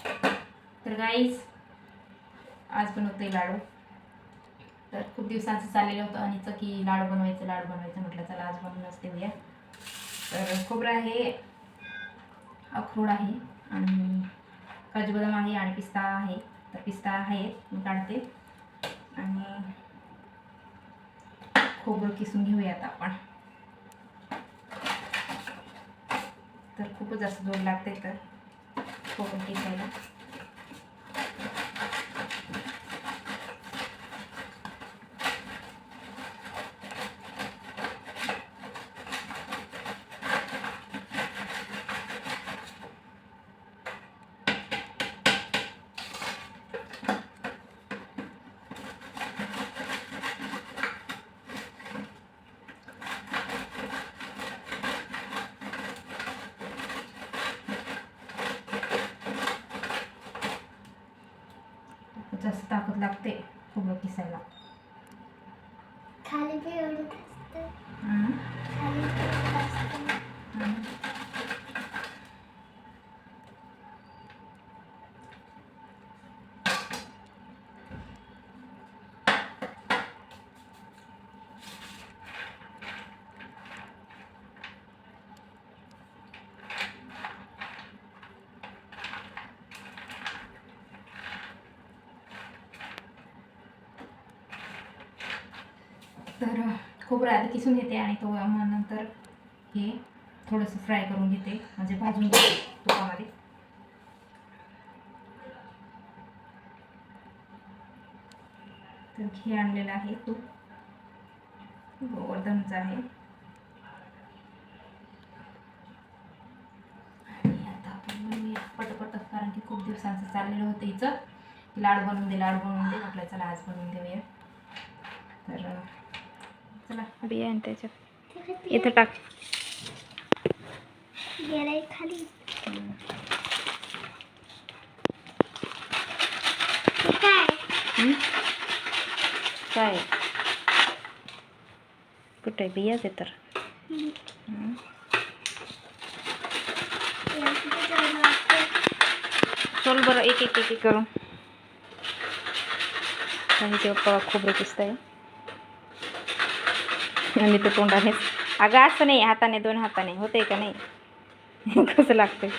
तर गाईज आज बनवते लाडू. तर खूप दिवसांचं चाललेलं होतं अनिचं की लाडू बनवायचं म्हटलं चला आज बनवूनच देऊया. तर खोबरं आहे, अक्रोड आहे आणि काजू बदाम आहे आणि पिस्ता आहे. तर पिस्ता आहे मी काढते आणि खोबरं किसून घेऊया आता आपण. तर खूपच जास्त जोर लागते तर खोबरं किसायला. जास्त ताकद लागते खोबरं किसायला. खाली बी एवढं असतं. खाली तर खोबरं आधी किसून घेते आणि तो मग नंतर हे थोडंसं फ्राय करून घेते, म्हणजे भाजून घेते तुपामध्ये. तर घी आणलेलं आहे, तूप गोवर्धनचं आहे. आणि आता आपण बनवूया पटपट, कारण की खूप दिवसांचं चाललेलं होतं हिचं लाडू बनवून दे म्हटलं चला आज बनवून देऊया. तर चला बिया आणि त्याच्यात इथं टाक. गेलाय खाली. काय कुठे बियाच आहे तर. चल बरं एक एक एक करून. आणि ते खोबरं किसत आहे आणि ते तोंडाने. अगं असं नाही, हाताने, दोन हाताने होते का नाही. कसं लागतंय.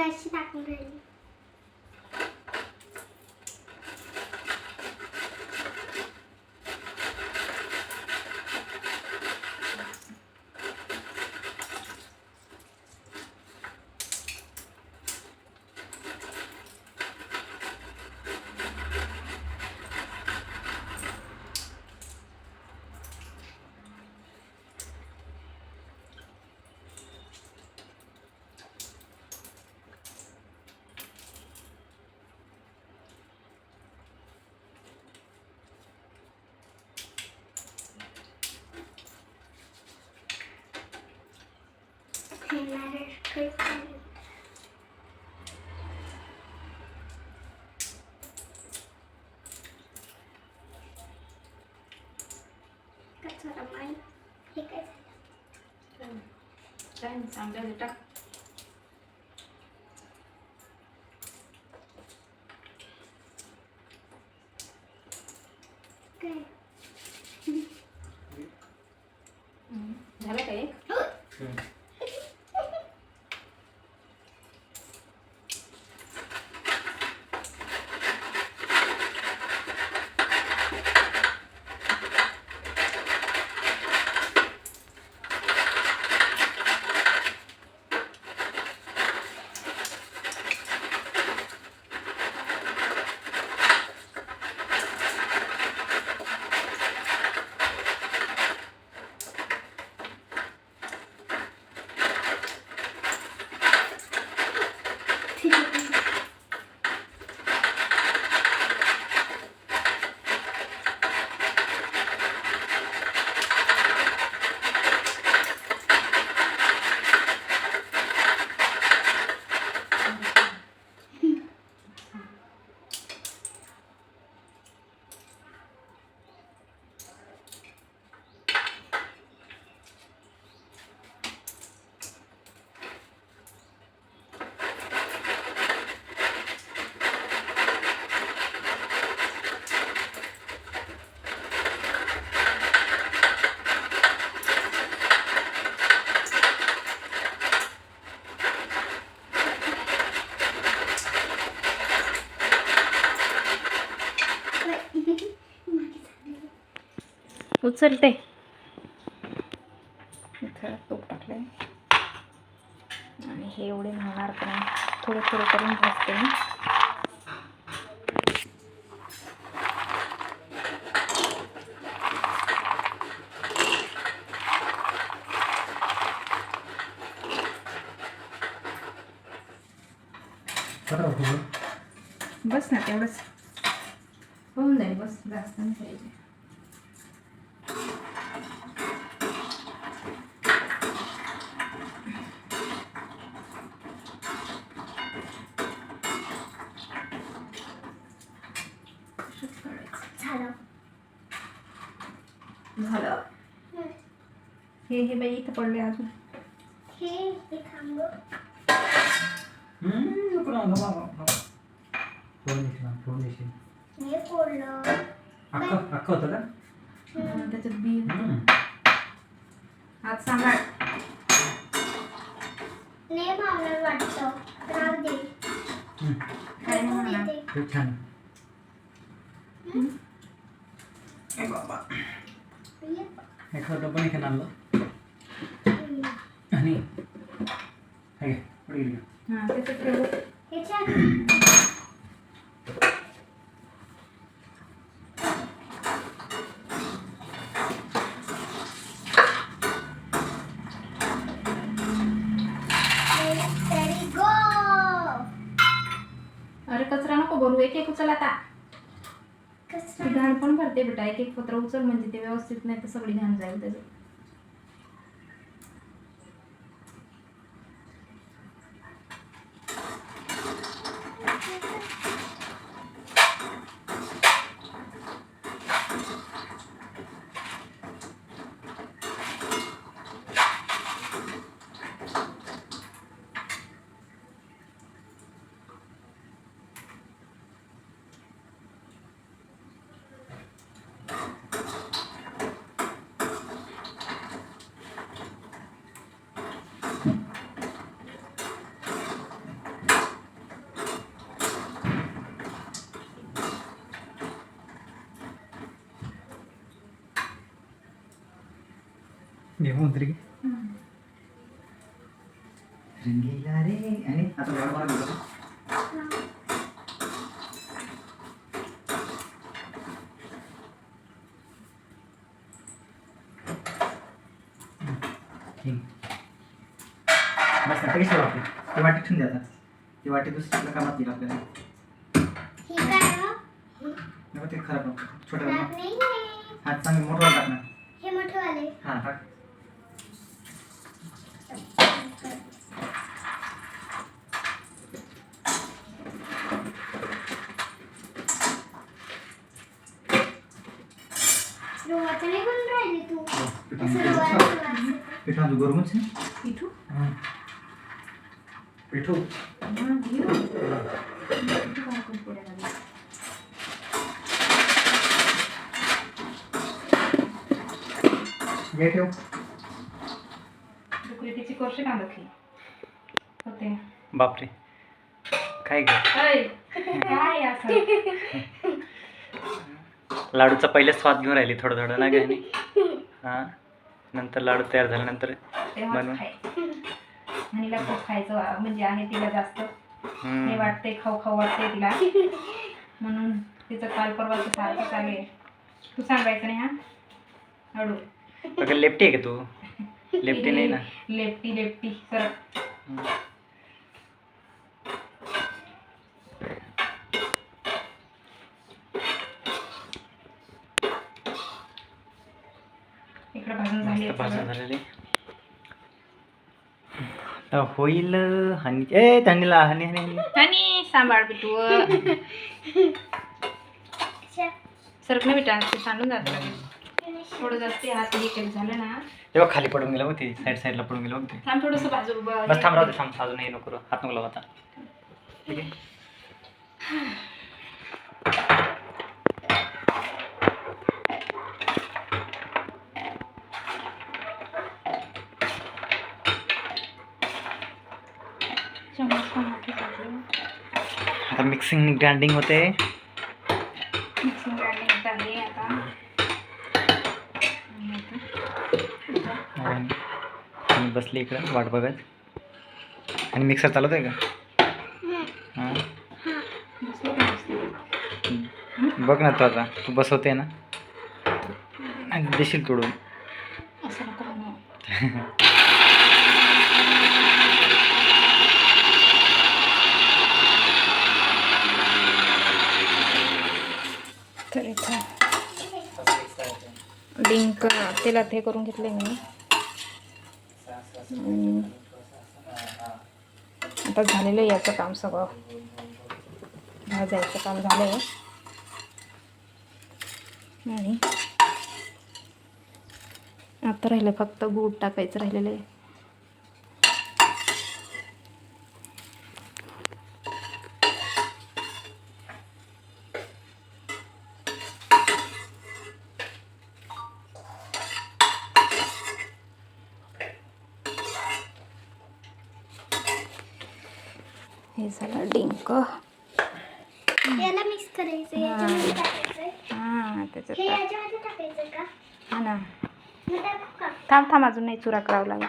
अशी टाकून राहिली. काय चांगलं टाक. झालं काय. उचलते. इथं तूप टाकलंय आणि हे एवढे घालणार का नाही, थोडं थोडं करून भाजते मी. बस ना तेवढंच होऊन जाईल, बस जास्त नाही पाहिजे. झालं. झालं. हे बाई इथं पडले अजून. हे थांब. हे फोडलं. अख्खं होतं का? त्याच्यात बी हात सांभाळ. नाही मावणार वाटतं. राहू दे. काय नाही म्हणा. खूप छान. बाबा हे खरं पण इथे आणलं आणि हे पुढे गेली. हां त्याच्यात ठेवू. हे छान. अरे कचरा नको भरू, एक एक उचल आता. ती घाण पण भरते बेटा, एक एक पत्र उचल म्हणजे ते व्यवस्थित, नाही तर सगळी घाण जाईल त्याचं. घेऊन तरी रंगीला रे. आणि आता बघा मला घेऊ. बस आता कशी वाटते ती वाटी ठेवून द्या. आता ती वाटी दुसऱ्या कामात येईल आपल्याला. ते खराब नको. छोट्या हात चांगले मोठं टाकणार. हे मोठे वाले. हां टाक. रोवाचं नाही करून राहिली तू. पिठाचं गरमच आहे. पिठू पिठू हे ठेव. तिची कोर्शी कांदतली होते. बापरे काय ग. काय असं लाडूचा पहिले स्वाद घेऊन राहिली थोडं थोडं ना गं. हां नंतर लाडू तयार झाल्यानंतर बनवून आणि खूप खायचं म्हणजे आहे तिला जास्त हे वाटते, खाऊ खाऊ वाटते तिला, म्हणून तिचं काल परवाचं सारखं चालेल. तू सांगायचं नाही. हा हळू अगं लेफ्टी आहे का तू? लेफ्टी नाही ना. Lefty lefty sir. इकडे भाजून झालेली होईल. हनी ए थंडीला हनी हनी आणि सांभाळ पिटू सरक नाही बेटा, ते सांडून जातं. थोडं जास्त हात हे केलं झालं ना तेव्हा खाली पडून गेलं होती. साईडला पडून गेलं होते. थांब थोडंसं बाजू बस थांब. राहते थांब. अजून हे नको हात नको लावू आता. ठीक आहे. आता मिक्सिंग ग्राइंडिंग होते. मिक्सिंग ग्राइंडिंग झाली आता. बसली इकडं वाट बघत. आणि मिक्सर चालवत आहे का? हां बघ ना तू आता, तू बसवते ना आणि देशील तोडून. असं नको बनवू. तर इथं डिंक तेलात हे करून घेतले मी. आता झालेलं आहे याचं काम सगळं. भाजायचं काम झालं आहे. आणि आता राहिलं फक्त गूळ टाकायचं राहिलेलं आहे. हे झालं डिंक. याला मिक्स करायचं, याच्यामध्ये टाकायचं. हां त्याच्यात हे याच्यामध्ये टाकायचं का? हा ना. मग टाकू का? थांब अजून नाही चुरा करावं लागेल.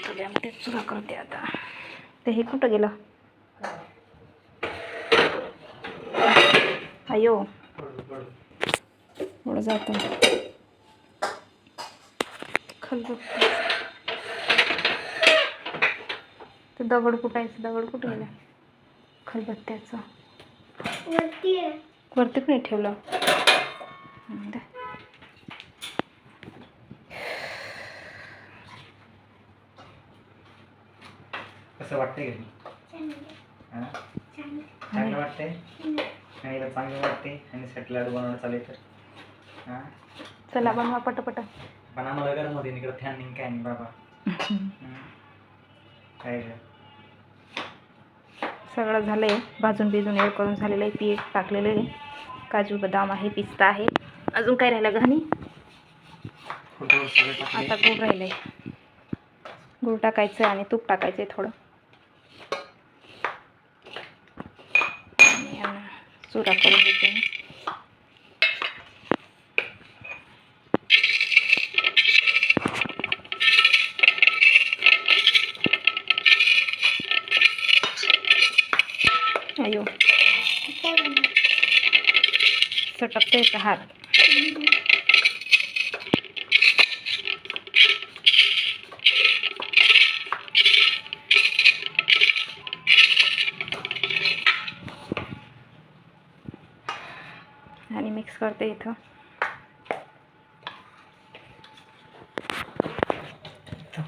तुझ्यामध्ये चुरा करते आता. ते हे कुठं गेलं? अयो एवढं जातं खलबत्ता. ते दगड कुठायचं, दगड कुठे गेला खलबत्त्याचं? वरती आहे. वरती पण ठेवलं. कसं वाटतंय का? चांगलं. हां चांगलं. चांगलं वाटतंय आणि इथं चांगलं वाटते आणि साठी लाडू बनवणं चालेल तर. हां चला बनवा पटपट. पण आम्हाला गरम होते इकडं फॅन नाही काय नाही बाबा. काय गं सगळं झालं आहे. भाजून बिजून एड करून झालेलं आहे. पीठ टाकलेलं आहे. काजू बदाम आहे, पिस्ता आहे. अजून काय राहिलं घाणी? आता गूळ राहिलं आहे. गूळ टाकायचं आणि तूप टाकायचं आहे थोडं. आणि चुरा करून घेते मी. अयो सटकते का हात? आणि मिक्स करते इथं.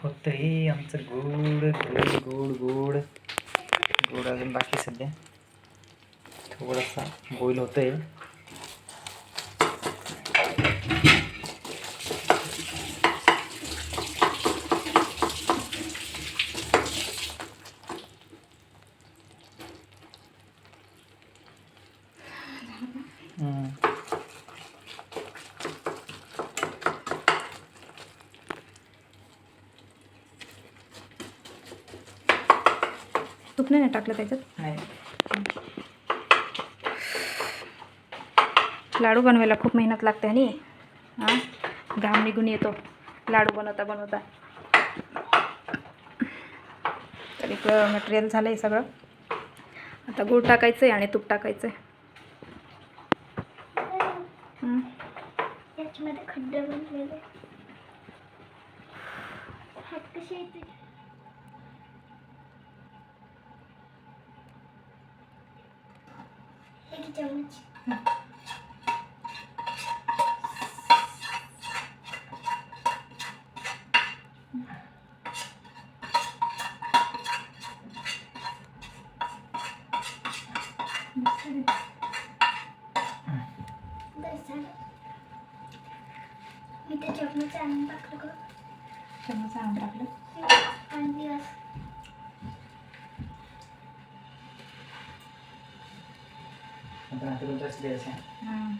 होतं हे आमचं गोड गोड गोड गोड गोड अजून बाकी सध्या थोडासा बॉईल होतंय. तूप नाही ना टाकलं त्याच्यात? नाही लाडू बनवायला खूप मेहनत लागते आणि हां घाम निघून येतो लाडू बनवता बनवता. तर इकडं मटेरियल झालं आहे सगळं. आता गूळ टाकायचं आहे आणि तूप टाकायचं आहे. याच्यामध्ये खड्डे बनलेले. हात कसे येते? एक चम्मच. मी त्या चम्मच आणून टाकलं का? चमचा आणून टाकलं. आणली जास्त द्यायचं. हां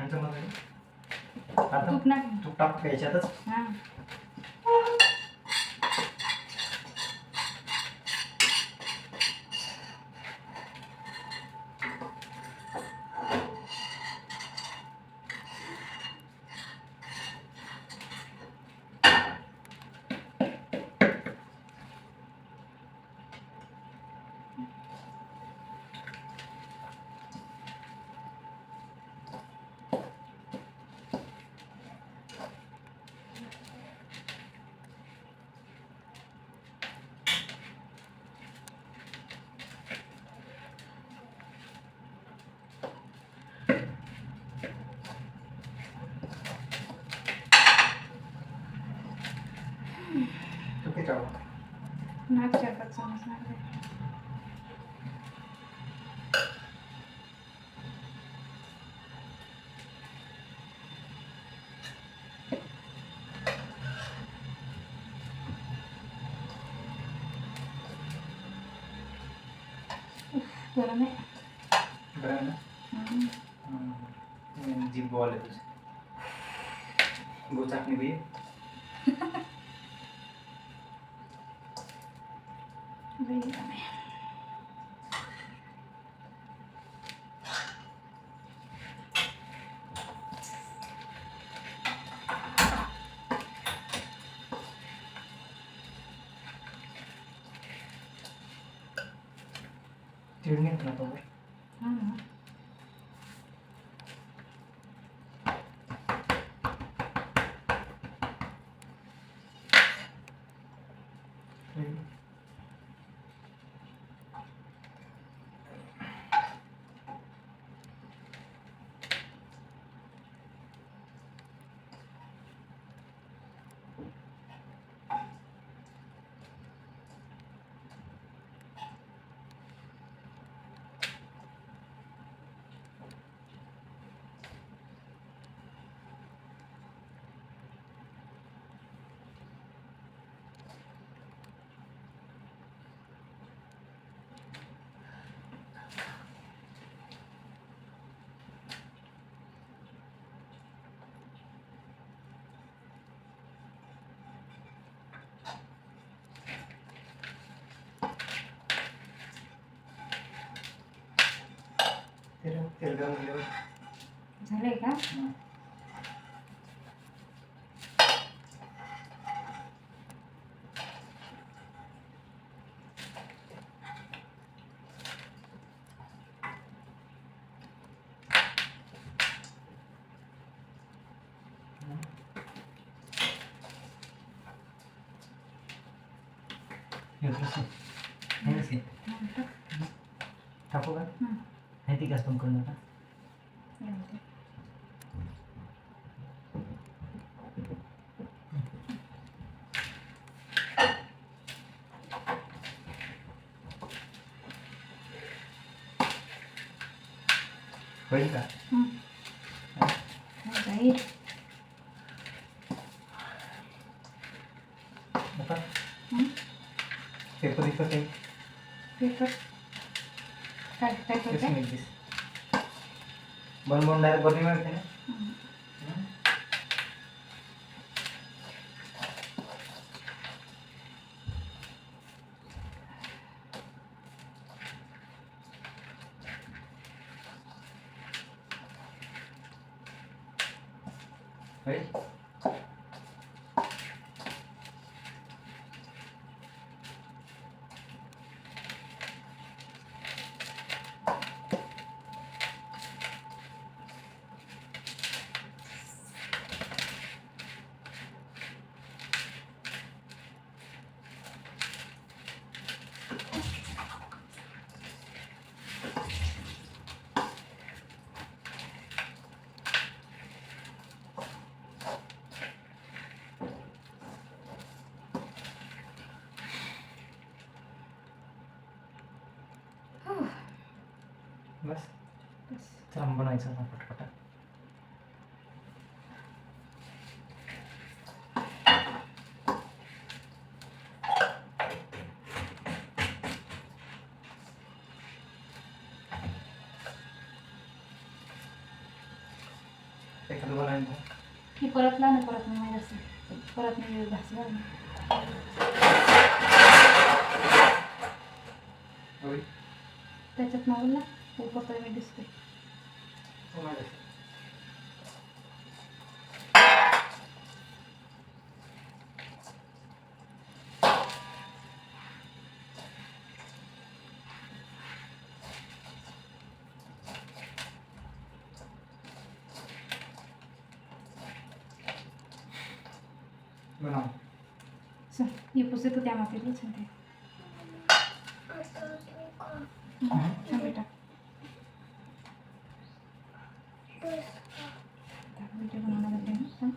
नंतर मग आता तूप ना तूप टाक का याच्यातच. हां तू किती टाक. नाक 4-5 चमच नाक दे. गरम आहे. बरं ना. जीभ बॉल आहे तुझी. गोचाकणी बी लई गरम आहे. चिडणी ना तो. हां ना तेल गरम झाल्यावर झालंय का? टाकू का? हं. नाही ती गॅस बंद करून नका. एवढं. होईल का? हं. जाईल. आता हं. पेपर इथं काही पेपर काय काय कसं करते? नाही दिस. बनवून डायरेक्ट बरणी मिळते ना. हं. होईल. बस बस. चला बनायचं आता पटपट. परतला ना, परत नाही माहीत असेल, परत नाही घासला ना. त्याच्यात नावल ना उपरतोय मी दिसते. चल ये पुसे तो त्यामध्ये नाही छान ते. छान बेटा व्हिडिओ बनवणार होते ना. छान.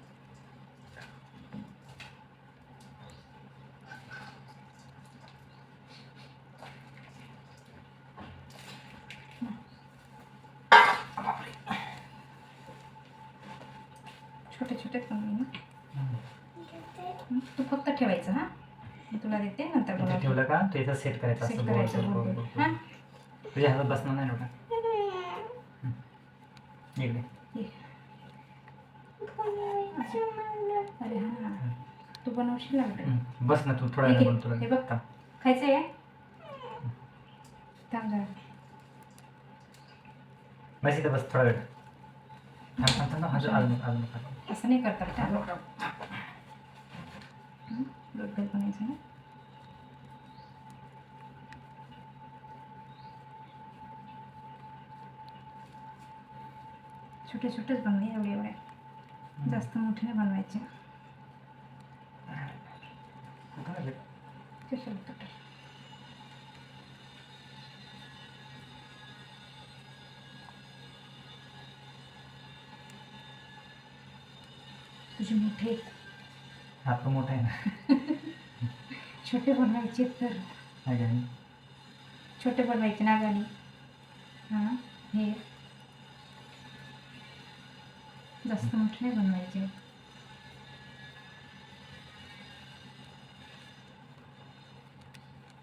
छोटे छोटे बनवू ना. तू फक्त ठेवायचं हां. मी तुला देते नंतर इथे बनवते. ठेवलं का तो इथं सेट करायचं सेट असतं. करायचं गोल, गोल गोल, गोल. गोल, हां गोल. तुझ्या हातात बसणार नाही नव्हता. इकडे ये. अरे हां तू बनवशील ना बेटा. बस ना तू थोडा हे वेळ घे. बोल तुला. हे बघ खायचं आहे. थांब जरा. बस इथं बस थोडा वेळ. थांब थांब थांब अजून असं नाही करता बेटा. गोल गोल बनायचं ना. छोटे छोटेच बनवे एवढे एवढे. जास्त मोठे नाही बनवायचे. कशाला तुटल. तुझे मोठे आहेत. हात पण मोठा आहे ना. छोटे बनवायचे तर आहे का? छोटे बनवायचे ना गाणी. हां हे जास्त मोठे नाही बनवायचे.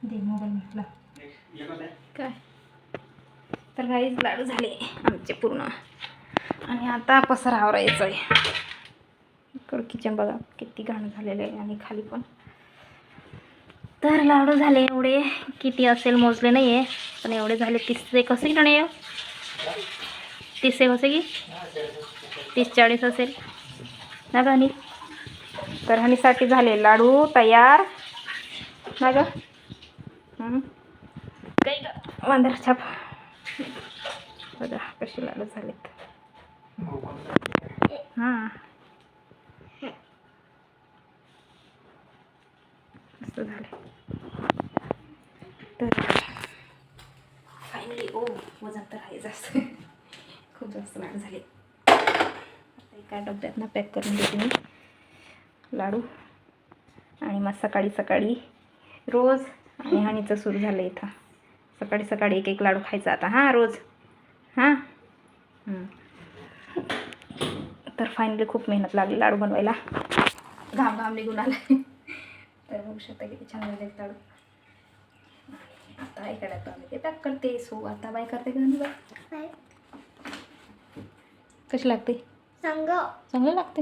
दे मोबाईल म्हटला काय. तर काहीच लाडू झाले आमचे पूर्ण. आणि आता पसारा आवरायचं आहे. इकडं किचन बघा किती घाण झालेलं आहे आणि खाली पण. तर लाडू झाले एवढे. किती असेल मोजले नाही आहे पण एवढे झाले. 30 कसे की नाही 30 कसे की 30-40 असेल ना गाणी. तर हानीसाठी झाले लाडू तयार ना ग. वांदर छाप बघा कसे लाडू झालेत. हां असं झालं. तर फायनली वजन तर आहे जास्त. खूप जास्त लाडू झाले. आता एका डब्यातनं पॅक करून देते मी लाडू. आणि मग सकाळी सकाळी रोज आणि हानीचं सुरू झालं इथं. सकाळी सकाळी एक एक लाडू खायचा आता हां रोज. हां तर फायनली खूप मेहनत लागली लाडू बनवायला. घाम घाम निघून आला. तर बघू शकता किती छान झाले लाडू. आता एका डब्यामध्ये ते पॅक करते. सो आता बाय करते का बाय. कशी लागते. सांगा चांगलं लागते.